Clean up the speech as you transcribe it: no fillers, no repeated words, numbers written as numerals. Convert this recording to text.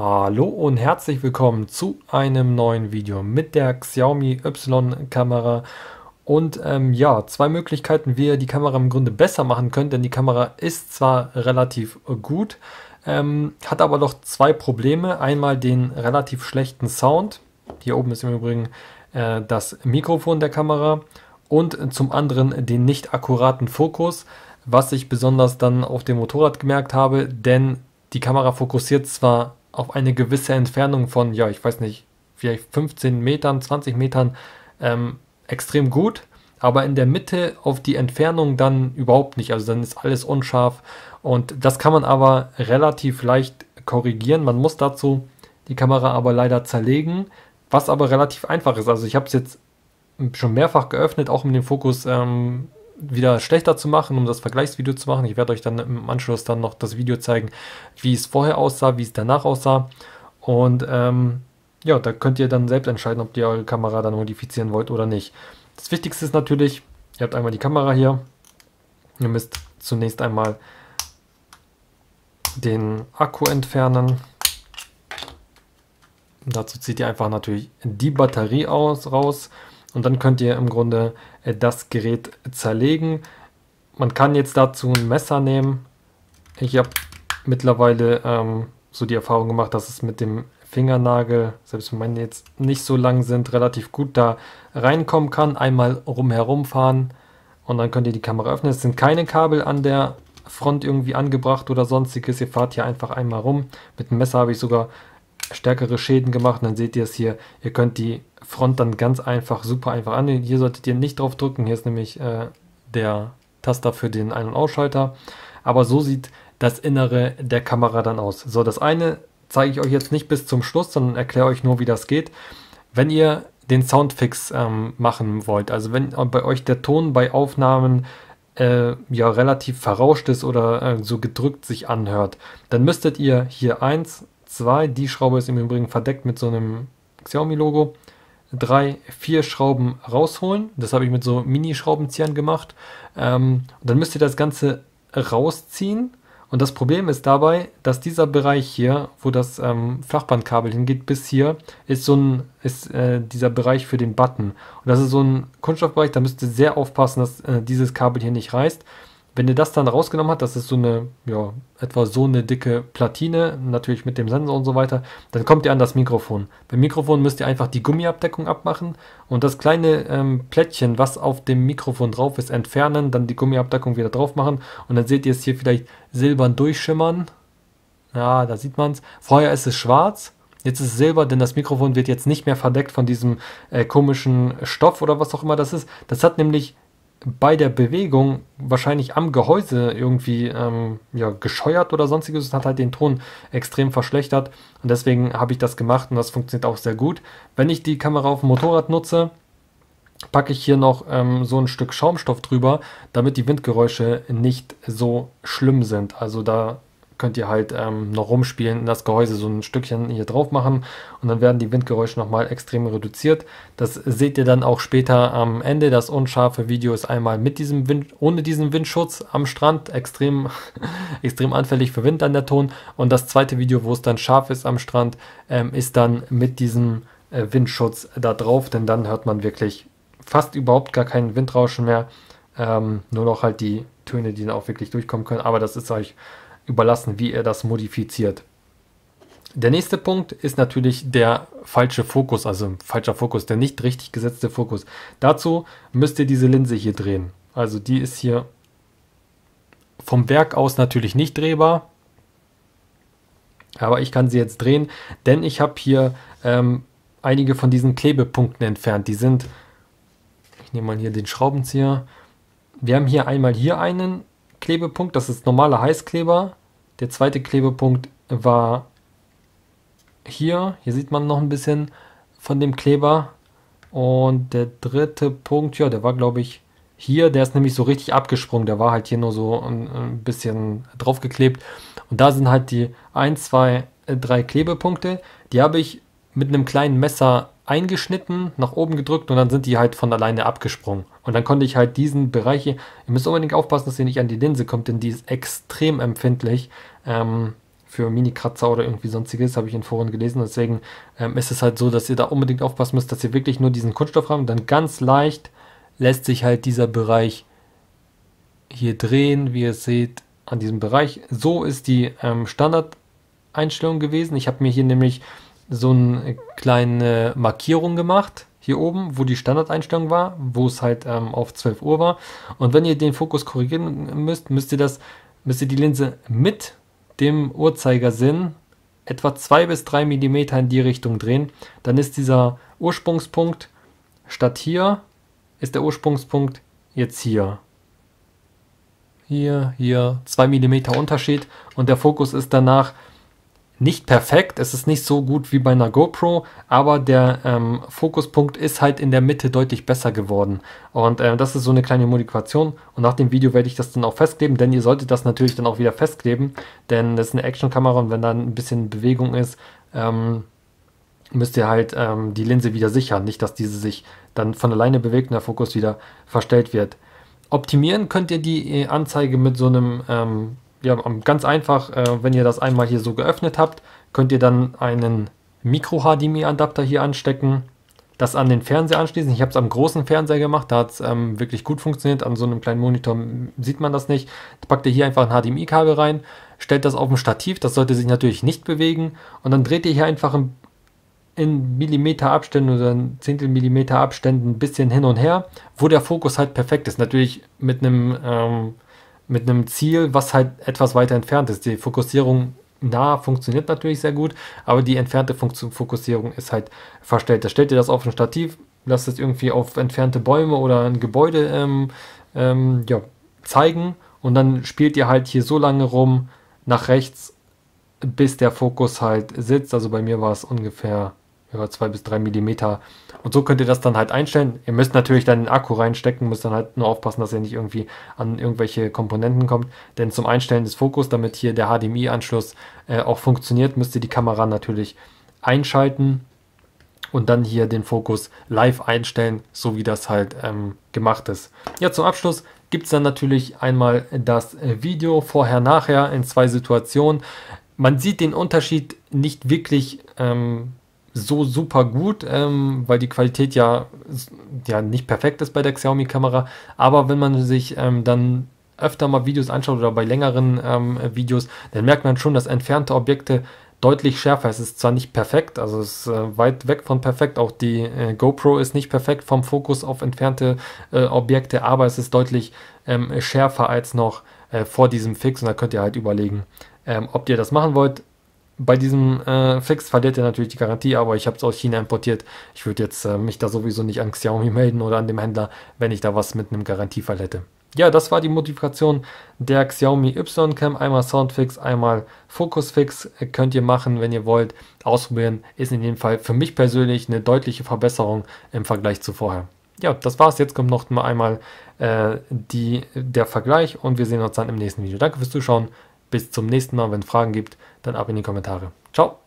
Hallo und herzlich willkommen zu einem neuen Video mit der Xiaomi Y-Kamera. Und ja, zwei Möglichkeiten, wie ihr die Kamera im Grunde besser machen könnt, denn die Kamera ist zwar relativ gut, hat aber doch zwei Probleme. Einmal den relativ schlechten Sound. Hier oben ist im Übrigen das Mikrofon der Kamera. Und zum anderen den nicht akkuraten Fokus, was ich besonders dann auf dem Motorrad gemerkt habe, denn die Kamera fokussiert zwar auf eine gewisse Entfernung von, ja, ich weiß nicht, vielleicht 15 Metern, 20 Metern extrem gut, aber in der Mitte auf die Entfernung dann überhaupt nicht. Also dann ist alles unscharf und das kann man aber relativ leicht korrigieren. Man muss dazu die Kamera aber leider zerlegen, was aber relativ einfach ist. Also ich habe es jetzt schon mehrfach geöffnet, auch um den Fokus wieder schlechter zu machen, um das Vergleichsvideo zu machen. Ich werde euch dann im Anschluss dann noch das Video zeigen, wie es vorher aussah, wie es danach aussah. Und ja, da könnt ihr dann selbst entscheiden, ob ihr eure Kamera dann modifizieren wollt oder nicht. Das Wichtigste ist natürlich, ihr habt einmal die Kamera hier. Ihr müsst zunächst einmal den Akku entfernen. Und dazu zieht ihr einfach natürlich die Batterie raus. Und dann könnt ihr im Grunde das Gerät zerlegen. Man kann jetzt dazu ein Messer nehmen. Ich habe mittlerweile so die Erfahrung gemacht, dass es mit dem Fingernagel, selbst wenn meine jetzt nicht so lang sind, relativ gut da reinkommen kann. Einmal rumherum fahren und dann könnt ihr die Kamera öffnen. Es sind keine Kabel an der Front irgendwie angebracht oder sonstiges. Ihr fahrt hier einfach einmal rum. Mit dem Messer habe ich sogar stärkere Schäden gemacht. Und dann seht ihr es hier. Ihr könnt die Front dann ganz einfach, super einfach annehmen. Hier solltet ihr nicht drauf drücken. Hier ist nämlich der Taster für den Ein- und Ausschalter. Aber so sieht das Innere der Kamera dann aus. So, das eine zeige ich euch jetzt nicht bis zum Schluss, sondern erkläre euch nur, wie das geht. Wenn ihr den Soundfix machen wollt, also wenn bei euch der Ton bei Aufnahmen ja relativ verrauscht ist oder so gedrückt sich anhört, dann müsstet ihr hier 1, 2, die Schraube ist im Übrigen verdeckt mit so einem Xiaomi-Logo, 3, 4 Schrauben rausholen. Das habe ich mit so Mini-Schraubenziehern gemacht. Und dann müsst ihr das Ganze rausziehen. Und das Problem ist dabei, dass dieser Bereich hier, wo das Flachbandkabel hingeht, bis hier, ist dieser Bereich für den Button. Und das ist so ein Kunststoffbereich, da müsst ihr sehr aufpassen, dass dieses Kabel hier nicht reißt. Wenn ihr das dann rausgenommen habt, das ist so eine, ja, etwa so eine dicke Platine, natürlich mit dem Sensor und so weiter, dann kommt ihr an das Mikrofon. Beim Mikrofon müsst ihr einfach die Gummiabdeckung abmachen und das kleine Plättchen, was auf dem Mikrofon drauf ist, entfernen, dann die Gummiabdeckung wieder drauf machen und dann seht ihr es hier vielleicht silbern durchschimmern. Ja, da sieht man es. Vorher ist es schwarz, jetzt ist es silber, denn das Mikrofon wird jetzt nicht mehr verdeckt von diesem komischen Stoff oder was auch immer das ist. Das hat nämlich bei der Bewegung wahrscheinlich am Gehäuse irgendwie ja, gescheuert oder sonstiges und hat halt den Ton extrem verschlechtert und deswegen habe ich das gemacht und das funktioniert auch sehr gut. Wenn ich die Kamera auf dem Motorrad nutze, packe ich hier noch so ein Stück Schaumstoff drüber, damit die Windgeräusche nicht so schlimm sind. Also da könnt ihr halt noch rumspielen, in das Gehäuse so ein Stückchen hier drauf machen und dann werden die Windgeräusche nochmal extrem reduziert. Das seht ihr dann auch später am Ende. Das unscharfe Video ist einmal mit diesem ohne diesen Windschutz am Strand, extrem anfällig für Wind an der Ton. Und das zweite Video, wo es dann scharf ist am Strand, ist dann mit diesem Windschutz da drauf, denn dann hört man wirklich fast überhaupt gar kein Windrauschen mehr. Nur noch halt die Töne, die dann auch wirklich durchkommen können. Aber das ist euch überlassen, wie ihr das modifiziert. Der nächste Punkt ist natürlich der falsche Fokus, also falscher Fokus, der nicht richtig gesetzte Fokus. Dazu müsst ihr diese Linse hier drehen. Also die ist hier vom Werk aus natürlich nicht drehbar, aber ich kann sie jetzt drehen, denn ich habe hier einige von diesen Klebepunkten entfernt. Die sind, ich nehme mal hier den Schraubenzieher, wir haben hier einmal hier einen Klebepunkt, das ist normaler Heißkleber. Der zweite Klebepunkt war hier sieht man noch ein bisschen von dem Kleber. Und der dritte Punkt, ja, der war glaube ich hier, der ist nämlich so richtig abgesprungen. Der war halt hier nur so ein bisschen draufgeklebt. Und da sind halt die 1, 2, 3 Klebepunkte. Die habe ich mit einem kleinen Messer eingeschnitten, nach oben gedrückt und dann sind die halt von alleine abgesprungen. Und dann konnte ich halt diesen Bereich hier, ihr müsst unbedingt aufpassen, dass ihr nicht an die Linse kommt, denn die ist extrem empfindlich für Mini-Kratzer oder irgendwie sonstiges, habe ich in Foren gelesen. Deswegen ist es halt so, dass ihr da unbedingt aufpassen müsst, dass ihr wirklich nur diesen Kunststoff habt. Dann ganz leicht lässt sich halt dieser Bereich hier drehen, wie ihr seht, an diesem Bereich. So ist die Standardeinstellung gewesen. Ich habe mir hier nämlich so eine kleine Markierung gemacht, hier oben, wo die Standardeinstellung war, wo es halt auf 12 Uhr war. Und wenn ihr den Fokus korrigieren müsst, müsst ihr die Linse mit dem Uhrzeigersinn etwa 2 bis 3 mm in die Richtung drehen. Dann ist dieser Ursprungspunkt statt hier, ist der Ursprungspunkt jetzt hier. Hier 2 mm Unterschied und der Fokus ist danach nicht perfekt, es ist nicht so gut wie bei einer GoPro, aber der Fokuspunkt ist halt in der Mitte deutlich besser geworden. Und das ist so eine kleine Modifikation und nach dem Video werde ich das dann auch festkleben, denn ihr solltet das natürlich dann auch wieder festleben, denn das ist eine Actionkamera und wenn da ein bisschen Bewegung ist, müsst ihr halt die Linse wieder sichern, nicht dass diese sich dann von alleine bewegt und der Fokus wieder verstellt wird. Optimieren könnt ihr die Anzeige mit so einem ja, ganz einfach, wenn ihr das einmal hier so geöffnet habt, könnt ihr dann einen Micro-HDMI-Adapter hier anstecken, das an den Fernseher anschließen. Ich habe es am großen Fernseher gemacht, da hat es wirklich gut funktioniert. An so einem kleinen Monitor sieht man das nicht. Da packt ihr hier einfach ein HDMI-Kabel rein, stellt das auf ein Stativ, das sollte sich natürlich nicht bewegen und dann dreht ihr hier einfach in Millimeter Abständen oder in Zehntel Millimeter Abständen ein bisschen hin und her, wo der Fokus halt perfekt ist. Natürlich mit einem Ziel, was halt etwas weiter entfernt ist. Die Fokussierung nah funktioniert natürlich sehr gut, aber die entfernte Fokussierung ist halt verstellt. Da stellt ihr das auf ein Stativ, lasst es irgendwie auf entfernte Bäume oder ein Gebäude ja, zeigen und dann spielt ihr halt hier so lange rum nach rechts, bis der Fokus halt sitzt. Also bei mir war es ungefähr 2 bis 3 Millimeter. Und so könnt ihr das dann halt einstellen. Ihr müsst natürlich dann den Akku reinstecken, müsst dann halt nur aufpassen, dass ihr nicht irgendwie an irgendwelche Komponenten kommt. Denn zum Einstellen des Fokus, damit hier der HDMI-Anschluss auch funktioniert, müsst ihr die Kamera natürlich einschalten und dann hier den Fokus live einstellen, so wie das halt gemacht ist. Ja, zum Abschluss gibt es dann natürlich einmal das Video vorher-nachher in 2 Situationen. Man sieht den Unterschied nicht wirklich so super gut, weil die Qualität ja nicht perfekt ist bei der Xiaomi-Kamera, aber wenn man sich dann öfter mal Videos anschaut oder bei längeren Videos, dann merkt man schon, dass entfernte Objekte deutlich schärfer ist. Es ist zwar nicht perfekt, also es ist weit weg von perfekt, auch die GoPro ist nicht perfekt vom Fokus auf entfernte Objekte, aber es ist deutlich schärfer als noch vor diesem Fix und da könnt ihr halt überlegen, ob ihr das machen wollt. Bei diesem Fix verliert ihr natürlich die Garantie, aber ich habe es aus China importiert. Ich würde jetzt mich da sowieso nicht an Xiaomi melden oder an dem Händler, wenn ich da was mit einem Garantiefall hätte. Ja, das war die Modifikation der Xiaomi Y-Cam. Einmal Soundfix, einmal Fokusfix könnt ihr machen, wenn ihr wollt. Ausprobieren ist in jedem Fall für mich persönlich eine deutliche Verbesserung im Vergleich zu vorher. Ja, das war's. Jetzt kommt noch mal einmal der Vergleich und wir sehen uns dann im nächsten Video. Danke fürs Zuschauen. Bis zum nächsten Mal. Wenn es Fragen gibt, dann ab in die Kommentare. Ciao!